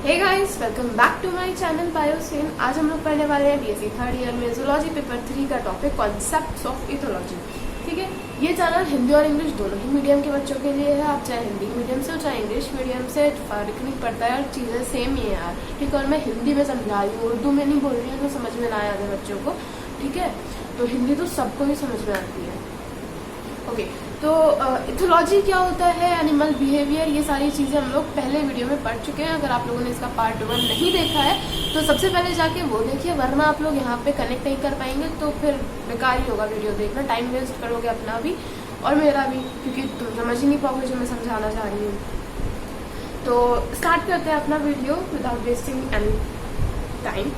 Hey guys, welcome back to my channel Biosen. आज हम लोग पढ़ने वाले हैं बीएससी थर्ड ईयर में जूलॉजी पेपर 3 का टॉपिक कॉन्सेप्ट्स ऑफ इथोलॉजी। ठीक है, ये चैनल हिंदी और इंग्लिश दोनों ही मीडियम के बच्चों के लिए है। आप चाहे हिंदी मीडियम से हो चाहे इंग्लिश मीडियम से, फर्क नहीं पड़ता है और चीज़ें सेम ही है यार। ठीक है, और मैं हिंदी में समझा रही हूँ, उर्दू में नहीं बोल रही हूँ तो समझ में ना आया है बच्चों को। ठीक है, तो हिंदी तो सबको ही समझ में आती है। ओके, तो इथोलॉजी क्या होता है, एनिमल बिहेवियर, ये सारी चीज़ें हम लोग पहले वीडियो में पढ़ चुके हैं। अगर आप लोगों ने इसका पार्ट 1 नहीं देखा है तो सबसे पहले जाके वो देखिए, वरना आप लोग यहाँ पे कनेक्ट नहीं कर पाएंगे तो फिर बेकार ही होगा वीडियो देखना, टाइम वेस्ट करोगे अपना भी और मेरा भी, क्योंकि तुम समझ ही नहीं पाओगे जो मैं समझाना चाह रही हूँ। तो स्टार्ट करते हैं अपना video without wasting any time.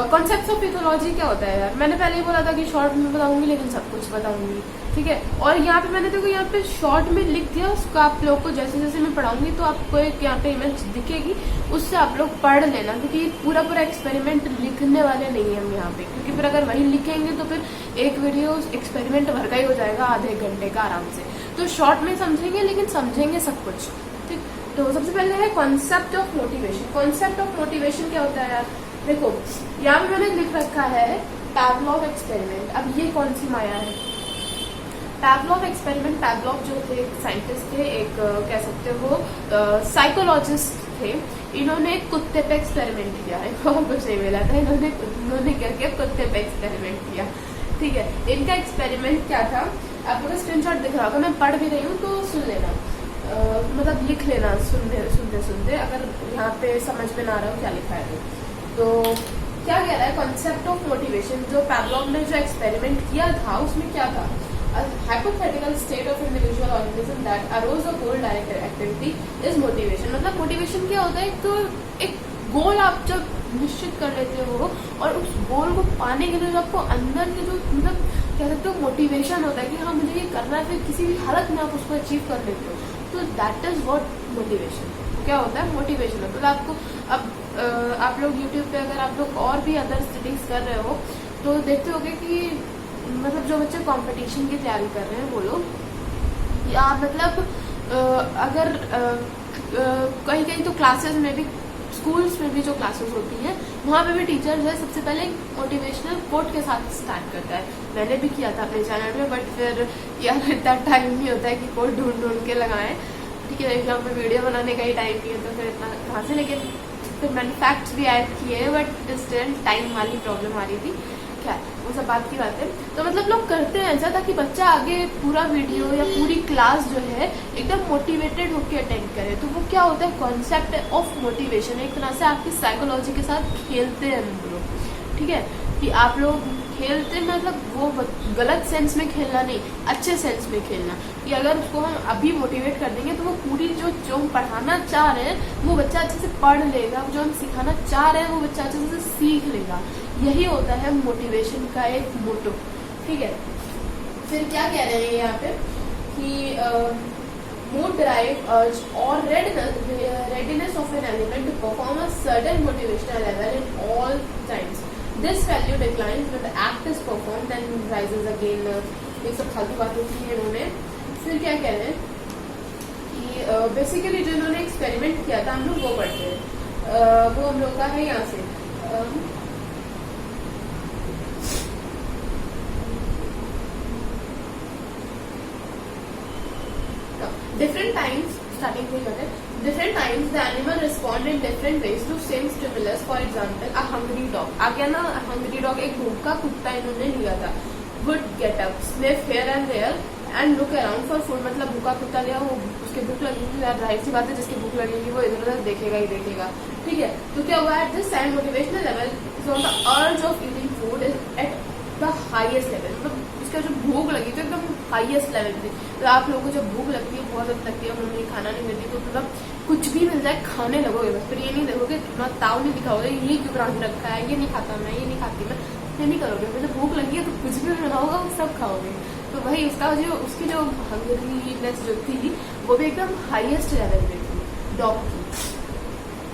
Concepts of ethology क्या होता है यार, मैंने पहले ही बोला था कि शॉर्ट में बताऊंगी लेकिन सब कुछ बताऊंगी। ठीक है, और यहाँ पे मैंने देखो यहाँ पे शॉर्ट में लिख दिया, उसको आप लोग को जैसे जैसे मैं पढ़ाऊंगी तो आपको एक यहाँ पे इमेज दिखेगी, उससे आप लोग पढ़ लेना, क्योंकि पूरा एक्सपेरिमेंट लिखने वाले नहीं हम यहाँ पे, क्योंकि फिर अगर वही लिखेंगे तो फिर एक वीडियो एक्सपेरिमेंट भर का ही हो जाएगा आधे घंटे का आराम से। तो शॉर्ट में समझेंगे लेकिन समझेंगे सब कुछ। ठीक, तो सबसे पहले है concept of motivation. Concept of motivation क्या होता है यार, देखो यहाँ पे मैंने लिख रखा है पैवलोव एक्सपेरिमेंट। अब ये कौन सी माया है, पैवलोव एक्सपेरिमेंट। पैवलोव जो थे एक साइंटिस्ट थे, एक कह सकते हो साइकोलॉजिस्ट थे। इन्होंने कुत्ते पे एक्सपेरिमेंट किया है, बहुत कुछ नहीं मिला था, इन्होंने क्या किया, कुत्ते पे एक्सपेरिमेंट किया। ठीक है, इनका एक्सपेरिमेंट क्या था, आपको स्क्रीनशॉट दिख रहा होगा, मैं पढ़ भी रही हूँ तो सुन लेना, मतलब लिख लेना सुनते अगर यहाँ पे समझ में ना आ रहा हो क्या लिखा है तो क्या कह रहा है, कॉन्सेप्ट ऑफ मोटिवेशन। जो पैवलोव ने जो एक्सपेरिमेंट किया था उसमें क्या था, hypothetical state of individual organism that arose of goal directed activity is motivation। मतलब मोटिवेशन क्या होता है, तो एक गोल आप जब निश्चित कर लेते हो और उस गोल को पाने के लिए जो आपको अंदर के जो मतलब कह सकते हो मोटिवेशन होता है कि हाँ मुझे ये करना है, फिर किसी भी हालत में आप उसको अचीव कर लेते हो, तो दैट इज व्हाट मोटिवेशन क्या होता है। मोटिवेशन मतलब आपको अब आप लोग यूट्यूब पे अगर आप लोग और भी अदर स्टडीज कर रहे हो तो देखते होगे कि मतलब जो बच्चे कंपटीशन की तैयारी कर रहे हैं वो लोग, या मतलब अगर कहीं कहीं तो क्लासेस में भी, स्कूल्स में भी जो क्लासेस होती हैं वहाँ पे भी टीचर जो है सबसे पहले मोटिवेशनल कोट के साथ स्टार्ट करता है। मैंने भी किया था अपने चैनल में, बट फिर यार इतना टाइम नहीं होता है कि कोट ढूंढ के लगाएं। ठीक है, यहाँ पे वीडियो बनाने का ही टाइम नहीं है तो फिर इतना कहाँ से, लेकिन फिर मैंने फैक्ट्स भी ऐड किए, बट स्टिल टाइम वाली प्रॉब्लम आ रही थी। क्या वो सब बात की बात है। तो मतलब लोग करते हैं ऐसा ताकि बच्चा आगे पूरा वीडियो या पूरी क्लास जो है एकदम मोटिवेटेड होकर अटेंड करे। तो वो क्या होता है, कॉन्सेप्ट ऑफ मोटिवेशन, एक तरह से आपकी साइकोलॉजी के साथ खेलते हैं हम लोग। ठीक है, कि आप लोग खेलते मतलब वो गलत सेंस में खेलना नहीं, अच्छे सेंस में खेलना, कि अगर उसको हम अभी मोटिवेट कर देंगे तो वो पूरी जो हम पढ़ाना चाह रहे हैं वो बच्चा अच्छे से पढ़ लेगा, जो हम सिखाना चाह रहे हैं वो बच्चा अच्छे से सीख लेगा। यही होता है मोटिवेशन का एक मोटो। ठीक है, फिर क्या कह रहे हैं यहाँ पे कि mood drive urge or readiness of an element to perform a certain motivational level in all times. This value declines when the act is performed and rises again। ये सब फालतू बातें की है इन्होंने। फिर क्या कह रहे हैं कि बेसिकली जो इन्होंने एक्सपेरिमेंट किया था हम लोग वो पढ़ते हैं, वो हम लोग का है यहाँ से different times, starting से करते हैं। Different times the animal respond in different ways to same stimulus। For example, a hungry dog, आ गया ना, hungry dog एक भूखा कुत्ता इन्होंने लिया था, would get up, sniff here and there and look around for food। मतलब भूखा कुत्ता लिया, वो उसके भूख लगेगी यार, जाहिर सी बात है जिसकी भूख लगेगी वो इधर उधर देखेगा ही देखेगा। ठीक है, तो क्या हुआ, at this time motivational level so the urge of eating food is at the highest level। मतलब उसका जो भूख लगी तो एकदम हाईएस्ट लेवल पे। तो आप लोगों को जब भूख लगती है, बहुत ज्यादा लगती है, उन्होंने खाना नहीं मिलती तो मतलब कुछ भी मिल जाए खाने लगोगे बस। फिर ये नहीं देखोगे, इतना ताव नहीं दिखाओगे ये क्यों बना के रखा है, ये नहीं खाता मैं, ये नहीं खाती मैं, ये नहीं करोगे। मतलब भूख लगी है तो कुछ भी बनाओगे वो सब खाओगे। तो वही उसकी जो हंगरीनेस जो थी वो भी एकदम हाईएस्ट लेवल पे थी डॉग की।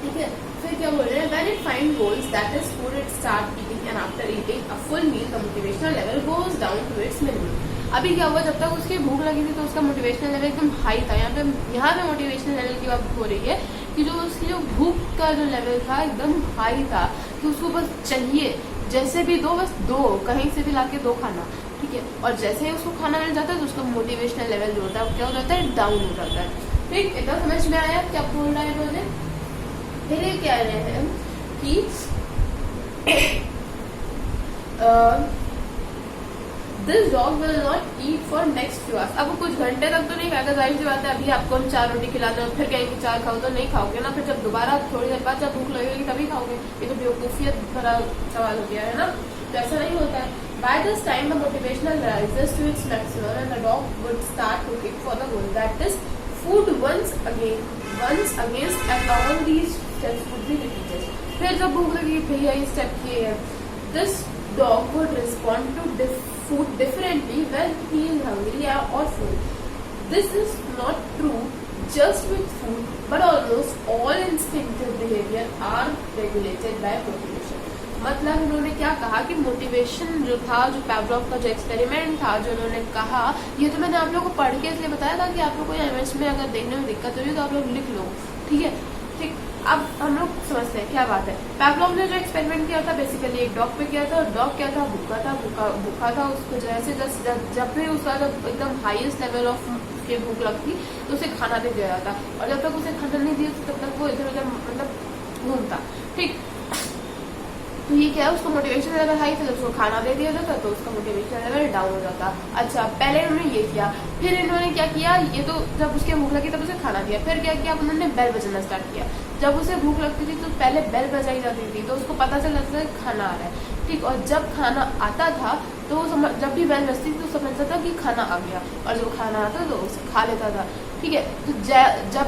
ठीक है, फिर क्या बोल रहे हैं, when it find goals that is food it start eating and after eating a full meal the motivational level goes down to its minimum। अभी क्या हुआ, जब तक उसकी भूख लगी थी तो उसका मोटिवेशनल लेवल एकदम हाई था। यहाँ पे मोटिवेशनल लेवल की बात हो रही है कि जो उसकी जो भूख का जो लेवल था एकदम हाई था, कि उसको बस चाहिए जैसे भी दो, बस दो, कहीं से भी लाके दो खाना, ठीक है। और जैसे ही उसको खाना मिल जाता है तो उसका मोटिवेशनल लेवल जो होता है क्या हो जाता है, डाउन हो जाता है। ठीक, इतना समझ में आया क्या बोल रहा है इन्होंने। फिर ये कह रहे हैं कि this dog will not eat for next few hours. अब कुछ घंटे तक तो नहीं खाएगा, जाहिर सी बात है। अभी आपको हम 4 रोटी खिलाते हैं, फिर कहेंगे 4 खाओ, तो नहीं खाओगे ना। फिर जब दोबारा थोड़ी देर बाद जब भूख लगेगी तभी खाओगे। ये तो बेवकूफियत भरा सवाल हो गया है ना, तो ऐसा नहीं होता है। By this time the motivational rises to its maximum and the dog would start looking for the goal, that is food once against and all these steps would be repeated. फिर जब भूख लगी फिर यही स्टेप किए हैं। This dog would respond to food differently when he is hungry or full. This is not true just with food, but almost all instinctive behavior are regulated by motivation. मतलब इन्होंने क्या कहा कि मोटिवेशन जो था, जो पैवलॉव का जो एक्सपेरिमेंट था, जो उन्होंने कहा, ये तो मैंने आप लोगों को पढ़ के इसलिए बताया था कि आप लोग को इमेज में अगर देखने में दिक्कत हो रही तो आप लोग लिख लो, ठीक है। ठीक, अब हम लोग समझते हैं क्या बात है। पैवलॉव ने जो एक्सपेरिमेंट किया था बेसिकली एक डॉग पे किया था, और डॉग क्या था, भूखा था। उसको जैसे जब भी उसका जब एकदम हाईएस्ट लेवल ऑफ के भूख लगती तो उसे खाना दे दिया जाता, और जब तक उसे खाना नहीं दिया तब तक वो इधर उधर मतलब घूमता, ठीक। तो ये क्या है, उसका मोटिवेशन लेवल हाई था, जब उसको खाना दे दिया जाता तो उसका मोटिवेशन लेवल डाउन हो जाता। अच्छा, पहले उन्होंने ये किया, फिर इन्होंने क्या किया, ये तो जब उसके भूख लगी तब उसे खाना दिया। फिर क्या किया, उन्होंने बेल बजाना स्टार्ट किया। जब उसे भूख लगती थी तो पहले बेल बजाई जाती थी, तो उसको पता चल जाता था कि खाना आ रहा है, ठीक। और जब खाना आता था तो जब भी बेल बजती थी तो समझता था कि खाना आ गया, और जब खाना आता तो उसे खा लेता था, ठीक है। तो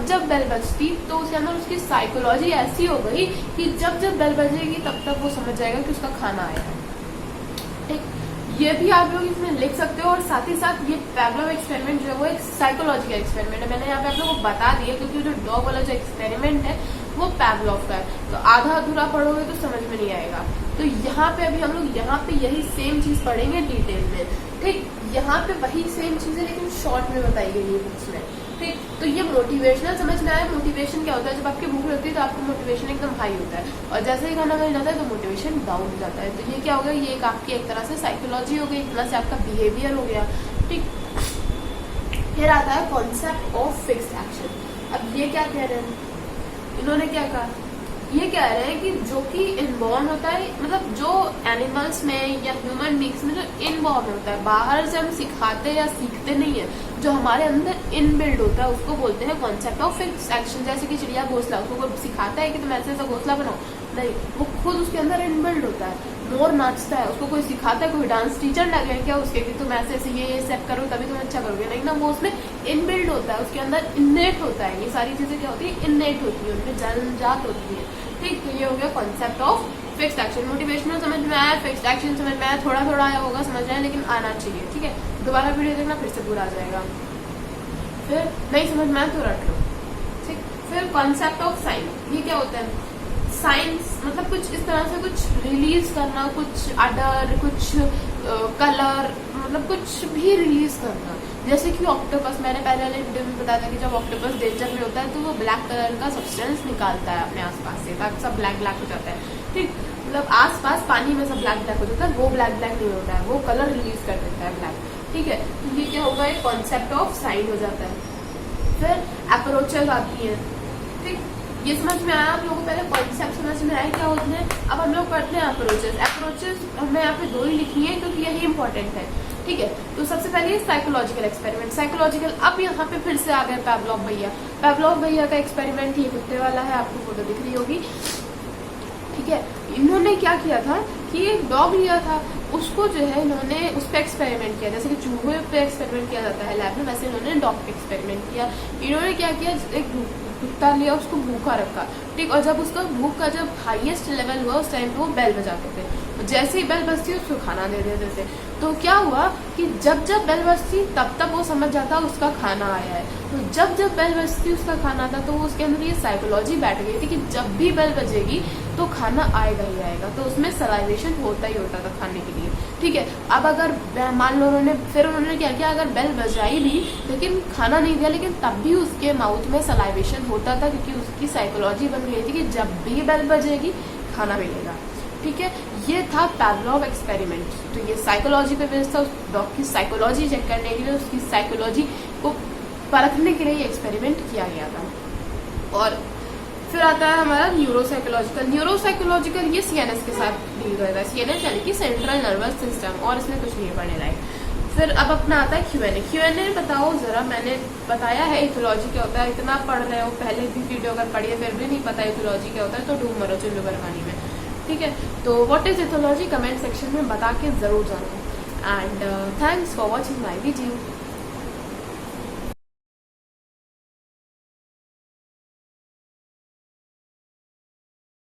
जब बेल बजती तो उसके अंदर उसकी साइकोलॉजी ऐसी हो गई कि जब बेल बजेगी तब तक वो समझ जाएगा कि उसका खाना आया है, ठीक। ये भी आप लोग इसमें लिख सकते हो। और साथ ही साथ ये पैवलॉव एक्सपेरिमेंट जो है वो एक साइकोलॉजिकल एक्सपेरिमेंट है। मैंने यहाँ पे आप लोगों को बता दिया, क्योंकि जो डॉग वाला जो एक्सपेरिमेंट है वो पैवलॉव का है, तो आधा अधूरा पढ़ोगे तो समझ में नहीं आएगा। तो यहाँ पे अभी हम लोग यहाँ पे यही सेम चीज पढ़ेंगे डिटेल में, ठीक। यहाँ पे वही सेम चीज है लेकिन शॉर्ट में बताई गई है बुक्स में, ठीक। तो ये मोटिवेशनल समझ में आया। मोटिवेशन क्या होता है, जब आपकी भूख लगती है तो आपका मोटिवेशन एकदम हाई होता है, और जैसे ही खाना मिल जाता है तो मोटिवेशन डाउन हो जाता है। तो ये क्या हो गया, ये एक आपकी एक तरह से साइकोलॉजी हो गई, एक तरह से आपका बिहेवियर हो गया, ठीक। फिर आता है कॉन्सेप्ट ऑफ फिक्स्ड एक्शन। अब ये क्या कह रहे हैं इन्होंने, क्या कहा, ये कह रहे हैं कि जो कि इनबॉर्न होता है, मतलब जो एनिमल्स में या ह्यूमन बींग्स में जो इनबॉर्न होता है, बाहर से हम सिखाते या सीखते नहीं है, जो हमारे अंदर इनबिल्ड होता है उसको बोलते हैं कॉन्सेप्ट ऑफ फिक्स्ड एक्शन। जैसे कि चिड़िया घोंसला, उसको कोई सिखाता है कि तुम ऐसे ऐसा घोंसला बनाओ, नहीं, वो खुद उसके अंदर इनबिल्ड होता है। मोर नाचता है, उसको कोई सिखाता है, कोई डांस टीचर लगे क्या उसके कि तुम ऐसे ऐसे ये स्टेप करो तभी तुम अच्छा करोगे, नहीं ना, वो उसमें इनबिल्ड होता है, उसके अंदर इनेट होता है। ये सारी चीजें क्या होती है, इनेट होती है, उनमें जन्मजात होती है, ठीक। तो ये हो गया concept of fixed action. Motivational समझ में आया, फिक्स्ड एक्शन समझ में आया, थोड़ा थोड़ा आया होगा समझ में आया, लेकिन आना चाहिए, ठीक है। दोबारा वीडियो देखना फिर से पूरा आ जाएगा। फिर नहीं समझ में आया तो रट लो, ठीक। फिर कॉन्सेप्ट ऑफ साइन, ये क्या होता है, साइंस मतलब कुछ इस तरह से कुछ रिलीज करना, कुछ अडर, कुछ कलर, मतलब कुछ भी रिलीज करना। जैसे कि ऑक्टोपस, मैंने पहले वाले वीडियो में बताया था कि जब ऑक्टोपस डेंजर में होता है तो वो ब्लैक कलर का सब्सटेंस निकालता है अपने आसपास से, ताकि सब ब्लैक ब्लैक हो जाता है, ठीक। मतलब आसपास पानी में सब ब्लैक ब्लैक हो जाता है, वो ब्लैक ब्लैक नहीं होता है, वो कलर रिलीज कर देता है ब्लैक, ठीक है। तो ये क्या होगा, एक कॉन्सेप्ट ऑफ साइन हो जाता है। फिर अप्रोचेस आती है, ठीक। ये समझ में आया आप लोगों को, पहले कॉन्सेप्ट समझ में आया क्या होते हैं। अब हम लोग पढ़ते हैं अप्रोचेस। अप्रोचेस हमने यहाँ पे 2 ही लिखी है क्योंकि यही इंपॉर्टेंट है, ठीक है। तो सबसे पहले साइकोलॉजिकल एक्सपेरिमेंट, साइकोलॉजिकल। अब यहाँ पे फिर से आ गए पैवलॉव भैया। पैवलॉव भैया का एक्सपेरिमेंट ये कुत्ते वाला है, आपको फोटो दिख रही होगी, ठीक है। इन्होंने क्या किया था कि एक डॉग लिया था, उसको जो है इन्होंने उस पर एक्सपेरिमेंट किया, जैसे कि चूहे पे एक्सपेरिमेंट किया जाता है लैब में, वैसे इन्होंने डॉग पे एक्सपेरिमेंट किया। इन्होंने क्या किया, एक कुत्ता लिया, उसको भूखा रखा, ठीक। और जब उसका भूख का जब हाईएस्ट लेवल हुआ उस टाइम पे वो बेल बजाते थे, जैसे ही बेल बजती उसको खाना दे देते थे। तो क्या हुआ कि जब जब बेल बजती तब तब वो समझ जाता उसका खाना आया है। तो जब जब बेल बजती उसका खाना आता, तो उसके अंदर ये साइकोलॉजी बैठ गई थी कि जब भी बेल बजेगी तो खाना आएगा ही आएगा। तो उसमें सलाइवेशन होता ही होता था खाने के लिए, ठीक है। अब अगर मान लो उन्होंने क्या किया, अगर बेल बजाई भी लेकिन खाना नहीं दिया, लेकिन तब भी उसके माउथ में सलाइवेशन होता था, क्योंकि उसकी साइकोलॉजी बन गई थी कि जब भी बेल बजेगी खाना मिलेगा, ठीक है। ये था पावलोव एक्सपेरिमेंट। तो ये साइकोलॉजी पे बेस्ड था, उस डॉग की साइकोलॉजी चेक करने के लिए, उसकी साइकोलॉजी को परखने के लिए ये एक्सपेरिमेंट किया गया था। और फिर आता है हमारा न्यूरोसाइकोलॉजिकल ये सीएनएस के साथ डील करता है। सीएनएस यानी कि सेंट्रल नर्वस सिस्टम, और इसमें कुछ नहीं है पढ़ने लायक। फिर अब अपना आता है क्यूएनए बताओ जरा, मैंने बताया है इथोलॉजी क्या होता है, इतना पढ़ रहे हो, पहले भी वीडियो अगर पढ़िए फिर भी नहीं पता इथोलॉजी क्या होता है तो डूब मरो चुल्लू बरवानी में, ठीक है। तो what is ethology comment section में बता के जरूर जाना। And thanks for watching my video.